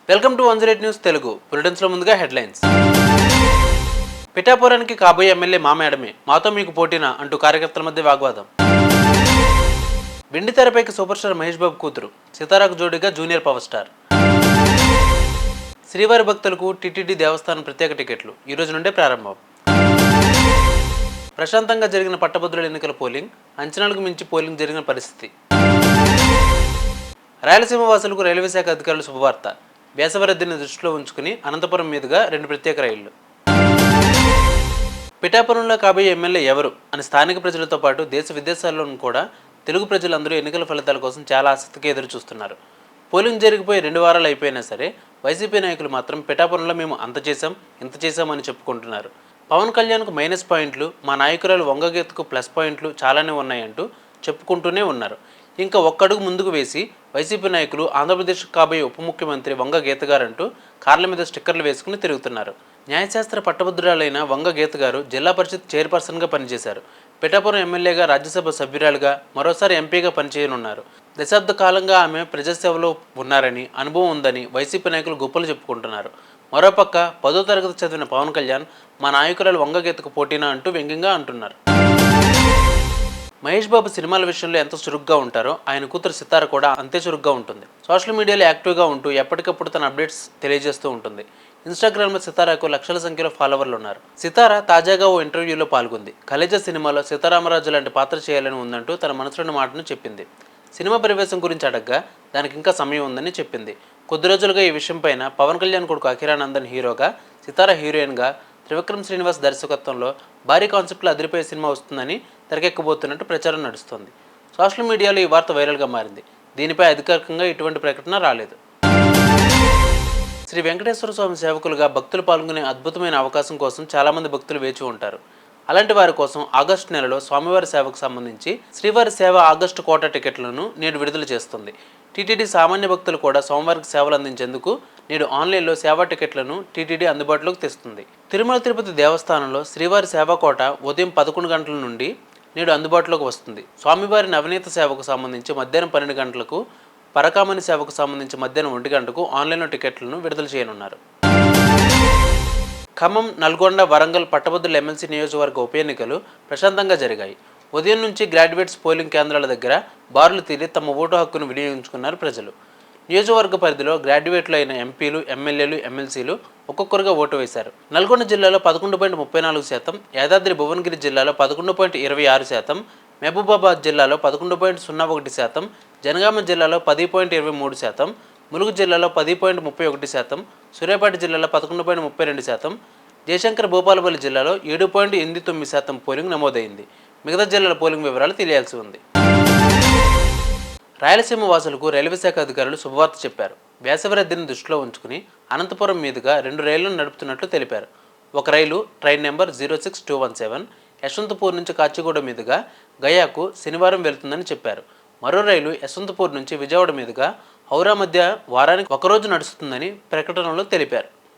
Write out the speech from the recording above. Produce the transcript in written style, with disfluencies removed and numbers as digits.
Welcome to 108 news Telugu. బులెటిన్స్లో ముందుగా headlines. పిఠాపురానికి కాబోయే ఎమ్మెల్యే మా మేడమే, మాతో మీకు పోటీనా అంటూ కార్యకర్తల మధ్య వాగ్వాదం. వెండి తెరపైకి సూపర్ స్టార్ మహేష్ బాబు కూతురు సితారాకు జోడీగా జూనియర్ పవర్ స్టార్. శ్రీవారి భక్తులకు టీటీడీ దేవస్థానం ప్రత్యేక టికెట్లు ఈ రోజు నుండే ప్రారంభం. ప్రశాంతంగా జరిగిన పట్టభద్రుల ఎన్నికల పోలింగ్, అంచనాలకు మించి పోలింగ్ జరిగిన పరిస్థితి. రాయలసీమ వాసులకు రైల్వే శాఖ అధికారులు శుభవార్త. వేసవి రద్దీని దృష్టిలో ఉంచుకుని అనంతపురం మీదుగా 2 ప్రత్యేక రైళ్లు. పిఠాపురంలో కాబోయే ఎమ్మెల్యే ఎవరు అని స్థానిక ప్రజలతో పాటు దేశ విదేశాల్లోనూ కూడా తెలుగు ప్రజలందరూ ఎన్నికల ఫలితాల కోసం చాలా ఆసక్తిగా ఎదురు చూస్తున్నారు. పోలింగ్ జరిగిపోయి 2 వారాలు అయిపోయినా సరే వైసీపీ నాయకులు మాత్రం పిఠాపురంలో మేము అంత చేశాం ఇంత చేశామని చెప్పుకుంటున్నారు. పవన్ కళ్యాణ్కు మైనస్ పాయింట్లు, మా నాయకురాలు వంగగీతకు ప్లస్ పాయింట్లు చాలానే ఉన్నాయంటూ చెప్పుకుంటూనే ఉన్నారు. ఇంకా ఒక్కడుగు ముందుకు వేసి వైసీపీ నాయకులు ఆంధ్రప్రదేశ్కు కాబోయే ఉప ముఖ్యమంత్రి వంగ గీత గారంటూ కార్ల మీద స్టిక్కర్లు వేసుకుని తిరుగుతున్నారు. న్యాయశాస్త్ర పట్టభద్రురాలైన వంగ గీత గారు జిల్లా పరిషత్ చైర్పర్సన్గా పనిచేశారు. పిఠాపురం ఎమ్మెల్యేగా, రాజ్యసభ సభ్యురాలుగా, మరోసారి ఎంపీగా పనిచేయనున్నారు. దశాబ్ద కాలంగా ఆమె ప్రజాసేవలో ఉన్నారని, అనుభవం ఉందని వైసీపీ నాయకులు గొప్పలు చెప్పుకుంటున్నారు. మరోపక్క 10వ తరగతి చదివిన పవన్ కళ్యాణ్ మా నాయకురాలు వంగ గీతకు పోటీనా అంటూ వ్యంగ్యంగా అంటున్నారు. మహేష్ బాబు సినిమాల విషయంలో ఎంత చురుగ్గా ఉంటారో ఆయన కూతురు సితార కూడా అంతే చురుగ్గా ఉంటుంది. సోషల్ మీడియాలో యాక్టివ్గా ఉంటూ ఎప్పటికప్పుడు తన అప్డేట్స్ తెలియజేస్తూ ఉంటుంది. ఇన్స్టాగ్రామ్లో సితారకు లక్షల సంఖ్యలో ఫాలోవర్లు ఉన్నారు. సితార తాజాగా ఓ ఇంటర్వ్యూలో పాల్గొంది. కలేజా సినిమాలో సీతారామరాజు లాంటి పాత్ర చేయాలని ఉందంటూ తన మనసులోని మాటను చెప్పింది. సినిమా ప్రవేశం గురించి అడగ్గా దానికి ఇంకా సమయం ఉందని చెప్పింది. కొద్ది రోజులుగా ఈ విషయంపైన పవన్ కళ్యాణ్ కొడుకు అఖిరానందన్ హీరోగా, సితార హీరోయిన్గా, త్రివిక్రమ్ శ్రీనివాస్ దర్శకత్వంలో భారీ కాన్సెప్ట్లో అదిరిపోయే సినిమా వస్తుందని తెరకెక్కబోతున్నట్టు ప్రచారం నడుస్తోంది. సోషల్ మీడియాలో ఈ వార్త వైరల్గా మారింది. దీనిపై అధికారికంగా ఎటువంటి ప్రకటన రాలేదు. శ్రీ వెంకటేశ్వర స్వామి సేవకులుగా భక్తులు పాల్గొనే అద్భుతమైన అవకాశం కోసం చాలామంది భక్తులు వేచి ఉంటారు. అలాంటి వారి కోసం ఆగస్టు నెలలో స్వామివారి సేవకు సంబంధించి శ్రీవారి సేవ ఆగస్టు కోటా టికెట్లను నేడు విడుదల చేస్తుంది. టీటీడీ సామాన్య భక్తులు కూడా సోమవారికి సేవలు అందించేందుకు నేడు ఆన్లైన్లో సేవా టికెట్లను టీటీడీ అందుబాటులోకి తెస్తుంది. తిరుమల తిరుపతి దేవస్థానంలో శ్రీవారి సేవా కోట ఉదయం 11 గంటల నుండి నేడు అందుబాటులోకి వస్తుంది. స్వామివారి నవనీత సేవకు సంబంధించి మధ్యాహ్నం 12 గంటలకు, పరకామణి సేవకు సంబంధించి మధ్యాహ్నం 1 గంటకు ఆన్లైన్లో టికెట్లను విడుదల చేయనున్నారు. ఖమ్మం, నల్గొండ, వరంగల్ పట్టభద్రుల ఎమ్మెల్సీ నియోజకవర్గ ఉప ఎన్నికలు ప్రశాంతంగా జరిగాయి. ఉదయం నుంచి గ్రాడ్యుయేట్స్ పోలింగ్ కేంద్రాల దగ్గర బారులు తీరి తమ ఓటు హక్కును వినియోగించుకున్నారు ప్రజలు. నియోజకవర్గ పరిధిలో గ్రాడ్యుయేట్లు అయిన ఎంపీలు, ఎమ్మెల్యేలు, ఎమ్మెల్సీలు ఒక్కొక్కరుగా ఓటు వేశారు. నల్గొండ జిల్లాలో 11.34%, యాదాద్రి భువనగిరి జిల్లాలో 11.26%, మహబూబాబాద్ జిల్లాలో 11.01%, జనగామ జిల్లాలో 10.23%, ములుగు జిల్లాలో 10.31%, సూర్యాపేట జిల్లాలో 11.32%, జయశంకర్ భూపాలపల్లి జిల్లాలో 7.89% పోలింగ్ నమోదైంది. మిగతా జిల్లాల పోలింగ్ వివరాలు తెలియాల్సి ఉంది. రాయలసీమ వాసులకు రైల్వే శాఖ అధికారులు శుభవార్త చెప్పారు. వేసవి రద్దీని దృష్టిలో ఉంచుకుని అనంతపురం మీదుగా 2 రైళ్లను నడుపుతున్నట్లు తెలిపారు. ఒక రైలు ట్రైన్ నెంబర్ 06217 యశ్వంతపూర్ నుంచి కాచిగూడ మీదుగా గయాకు శనివారం వెళ్తుందని చెప్పారు. మరో రైలు యశ్వంతపూర్ నుంచి విజయవాడ మీదుగా హౌరా మధ్య వారానికి 1 రోజు నడుస్తుందని ప్రకటనలో తెలిపారు.